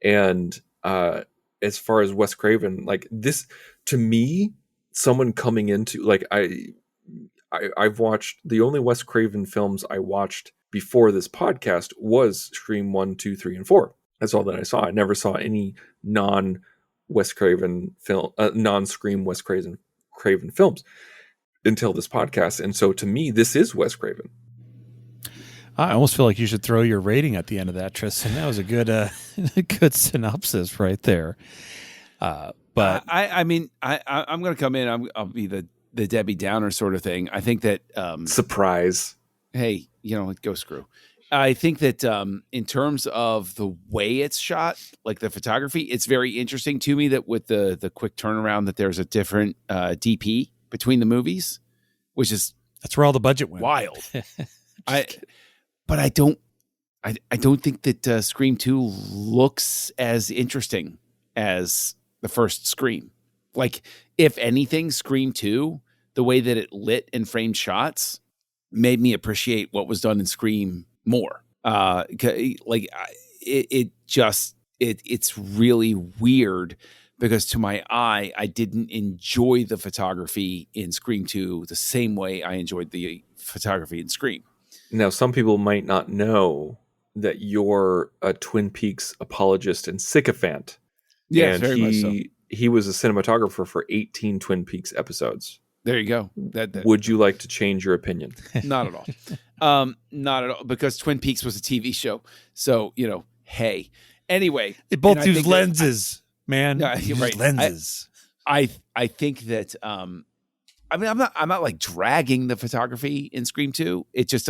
And as far as Wes Craven, like this, to me, someone coming into, like I've watched, the only Wes Craven films I watched before this podcast was Scream 1, 2, 3, and 4. That's all that I saw. I never saw any non-Wes Craven film, non-Scream Wes Craven films until this podcast. And so to me, this is Wes Craven. I almost feel like you should throw your rating at the end of that, Tristan. That was a good, good synopsis right there. But I'm going to come in. I'll be the Debbie Downer sort of thing. I think that surprise. Hey, go screw. I think that in terms of the way it's shot, like the photography, it's very interesting to me that with the quick turnaround that there's a different DP between the movies, which is that's where all the budget went. Wild. But I don't think that Scream 2 looks as interesting as the first Scream. Like, if anything, Scream 2, the way that it lit and framed shots made me appreciate what was done in Scream more. It's really weird because to my eye, I didn't enjoy the photography in Scream 2 the same way I enjoyed the photography in Scream. Now, some people might not know that you're a Twin Peaks apologist and sycophant. Yes, and very much so. He was a cinematographer for 18 Twin Peaks episodes. There you go. Would you like to change your opinion? Not at all. Not at all, because Twin Peaks was a TV show. So, hey. Anyway. They both use lenses, man. No, you're right. Lenses. I think that I'm not like dragging the photography in Scream 2. It's just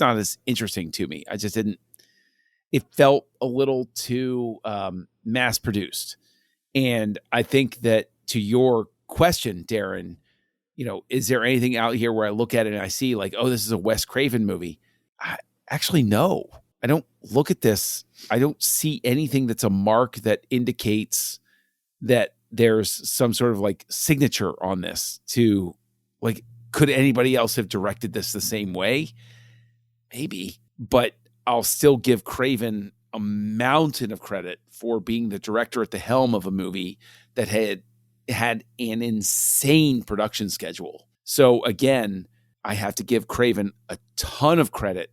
not as interesting to me. I just didn't. It felt a little too mass produced. And I think that to your question, Darren, is there anything out here where I look at it and I see like, oh, this is a Wes Craven movie? Actually, no. I don't look at this. I don't see anything that's a mark that indicates that there's some sort of like signature on this to like, could anybody else have directed this the same way? Maybe, but I'll still give Craven a mountain of credit for being the director at the helm of a movie that had an insane production schedule. So again, I have to give Craven a ton of credit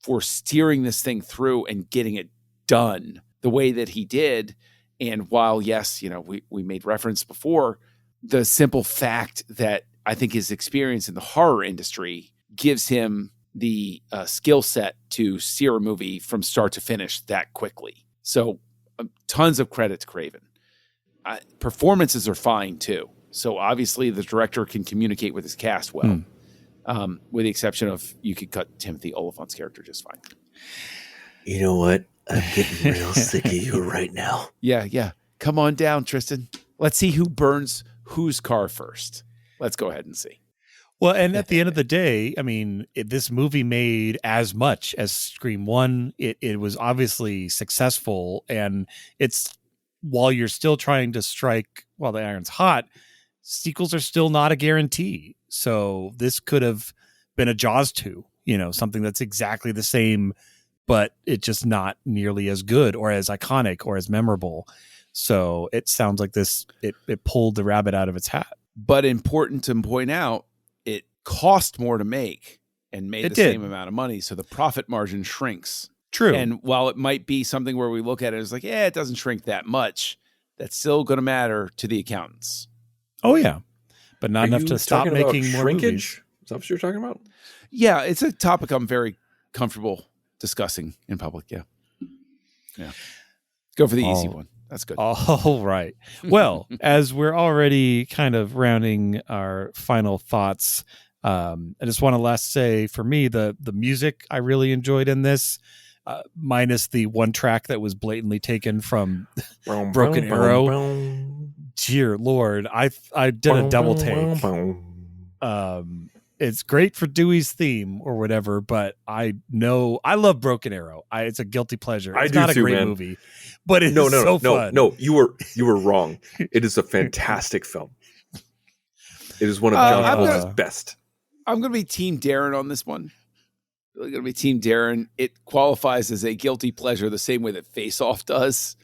for steering this thing through and getting it done the way that he did. And while, yes, we made reference before, the simple fact that I think his experience in the horror industry gives him the skill set to steer a movie from start to finish that quickly. So tons of credit to Craven. Performances are fine too. So obviously the director can communicate with his cast well, with the exception of you could cut Timothy Oliphant's character just fine. You know what? I'm getting real sick of you right now. Yeah. Come on down, Tristan. Let's see who burns whose car first. Let's go ahead and see. Well, and at the end of the day, I mean, this movie made as much as Scream 1. It was obviously successful, and it's, while you're still trying to strike while the iron's hot, sequels are still not a guarantee. So this could have been a Jaws 2, something that's exactly the same, but it's just not nearly as good or as iconic or as memorable. So it sounds like this, it pulled the rabbit out of its hat. But important to point out, it cost more to make and made the same amount of money. So the profit margin shrinks. True. And while it might be something where we look at it as like, it doesn't shrink that much, that's still going to matter to the accountants. Oh, yeah. But not enough to stop making more shrinkage? movies. Is that what you're talking about? Yeah, it's a topic I'm very comfortable discussing in public. Yeah. Go for the easy one. That's good. All right. Well, as we're already kind of rounding our final thoughts, I just want to last say, for me, the music I really enjoyed in this, minus the one track that was blatantly taken from Broken Arrow. Dear Lord, I did a double take. It's great for Dewey's theme or whatever, but I love Broken Arrow. It's a guilty pleasure. It's not a great movie, but it's so fun. No, you were wrong. It is a fantastic film. It is one of John Travolta's best. I'm going to be Team Darren on this one. Really going to be Team Darren. It qualifies as a guilty pleasure the same way that Face Off does.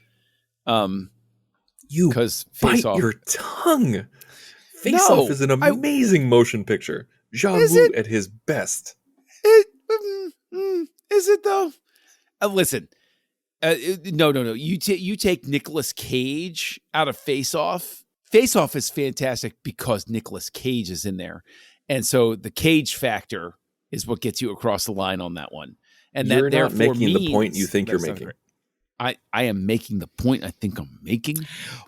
You bite your tongue. Face Off is an amazing motion picture. Jean Woo at his best. Is it though? Listen, no. You take Nicolas Cage out of Face Off. Face Off is fantastic because Nicolas Cage is in there, and so the Cage factor is what gets you across the line on that one. And you're that not making the point you think you're making. I am making the point I think I'm making.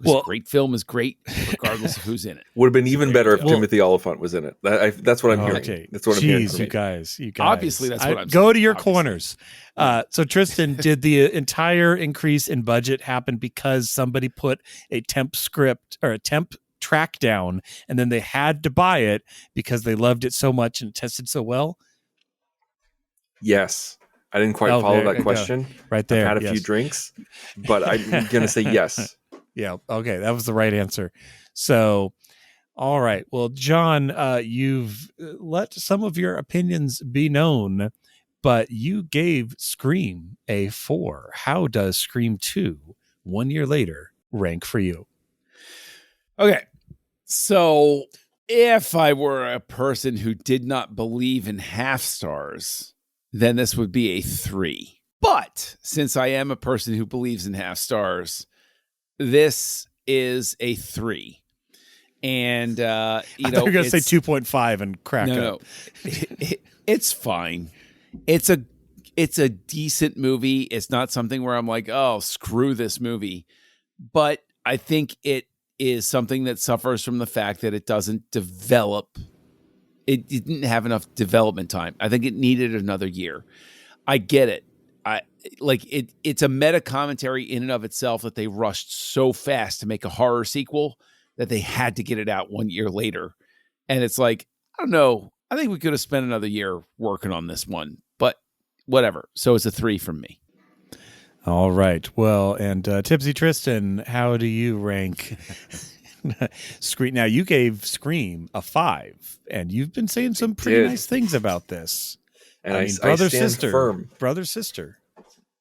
Well, great film is great, regardless of who's in it. Would have been even better if Timothy Oliphant was in it. That's what I'm hearing. Okay. That's what I'm hearing. You guys. Obviously, that's what I'm saying. Go to your corners. So, Tristan, did the entire increase in budget happen because somebody put a temp script or a temp track down, and then they had to buy it because they loved it so much and it tested so well? Yes. I didn't quite follow that question. Right there. I've had a few drinks, but I'm going to say yes. Yeah. Okay. That was the right answer. So, all right. Well, John, you've let some of your opinions be known, but you gave Scream a 4. How does Scream 2, 1 year later, rank for you? Okay. So if I were a person who did not believe in half stars, then this would be a 3. But since I am a person who believes in half stars, this is a 3. And, I thought you were going to say 2.5 and crack up. No. It's fine. It's a decent movie. It's not something where I'm like, oh, screw this movie. But I think it is something that suffers from the fact that it doesn't develop. It didn't have enough development time. I think it needed another year. I get it. It's a meta commentary in and of itself that they rushed so fast to make a horror sequel that they had to get it out 1 year later. And it's like, I don't know. I think we could have spent another year working on this one, but whatever. So it's a 3 from me. All right. Well, and Tipsy Tristan, how do you rank Scream? Now, you gave Scream a 5, and you've been saying some pretty nice things about this. And I mean, brother, sister, firm. Brother, sister.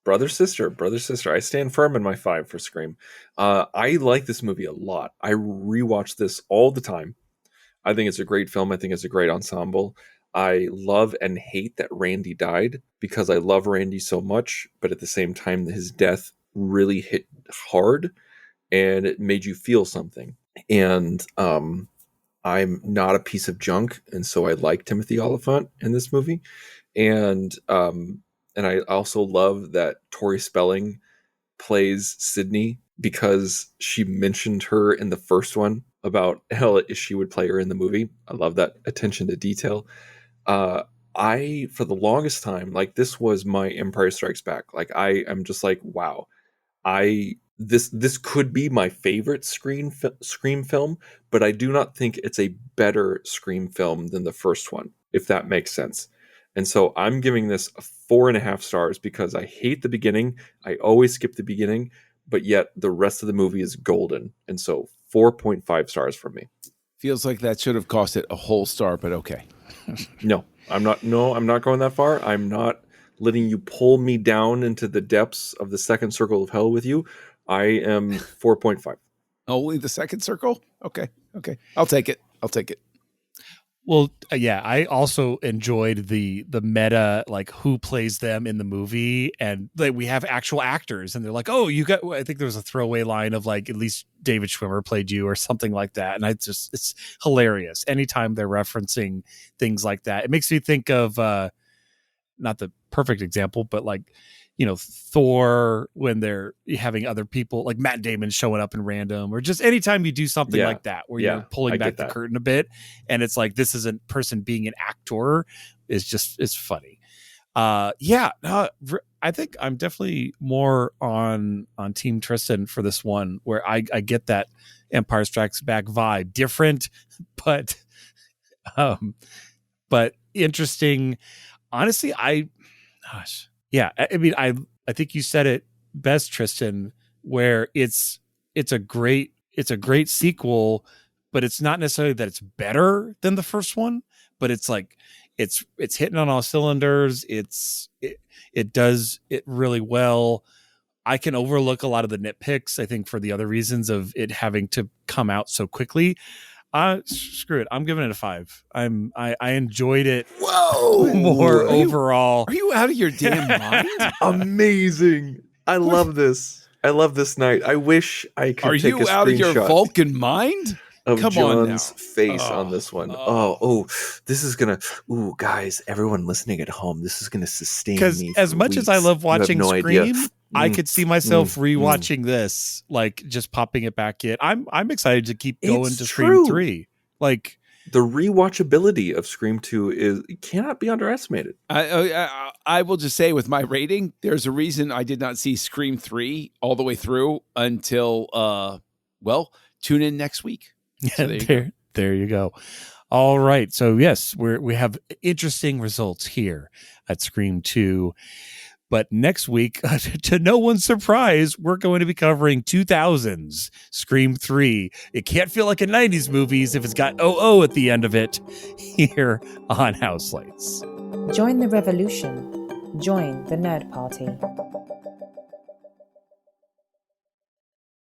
Brother, sister. I stand firm in my 5 for Scream. I like this movie a lot. I rewatch this all the time. I think it's a great film. I think it's a great ensemble. I love and hate that Randy died because I love Randy so much, but at the same time, his death really hit hard and it made you feel something. And I'm not a piece of junk, and so I like Timothy Olyphant in this movie. And I also love that Tori Spelling plays Sydney because she mentioned her in the first one about how she would play her in the movie. I love that attention to detail. I for the longest time, like, this was my Empire Strikes Back. Like, I am just like, wow, this could be my favorite Scream film, but I do not think it's a better Scream film than the first one, if that makes sense. And so I'm giving this 4.5 stars because I hate the beginning. I always skip the beginning, but yet the rest of the movie is golden. And so 4.5 stars from me. Feels like that should have cost it a whole star, but okay. No, I'm not going that far. I'm not letting you pull me down into the depths of the second circle of hell with you. I am 4.5. Only the second circle? Okay. I'll take it. Well, yeah, I also enjoyed the meta, like, who plays them in the movie, and like we have actual actors, and they're like, "Oh, you got." I think there was a throwaway line of like, "At least David Schwimmer played you," or something like that, and it's hilarious. Anytime they're referencing things like that, it makes me think of not the perfect example, but like, Thor, when they're having other people like Matt Damon showing up in random, or just anytime you do something like that where you're pulling back the curtain a bit, and it's like, this is a person being an actor, it's funny. I think I'm definitely more on Team Tristan for this one, where I get that Empire Strikes Back vibe, different, but interesting. Honestly, I mean, I think you said it best, Tristan, where it's a great sequel, but it's not necessarily that it's better than the first one, but it's like it's hitting on all cylinders. It does it really well. I can overlook a lot of the nitpicks, I think, for the other reasons of it having to come out so quickly. Screw it. I'm giving it a 5. I enjoyed it. Whoa! More overall. Are you out of your damn mind? Amazing. I love this. I love this night. I wish I could take a screenshot. Are you out of your Vulcan mind? Of John's face on this one. This is gonna. Ooh, guys, everyone listening at home, this is gonna sustain me. Because as much as I love watching Scream, I could see myself rewatching this, like just popping it back in. I'm excited to keep going to Scream 3. Like, the rewatchability of Scream 2 cannot be underestimated. I will just say, with my rating, there's a reason I did not see Scream 3 all the way through until tune in next week. So there you go. All right. So yes, we have interesting results here at Scream 2. But next week, to no one's surprise, we're going to be covering 2000's Scream 3. It can't feel like a 90s movie if it's got OO at the end of it, here on Houselights. Join the revolution. Join the Nerd Party.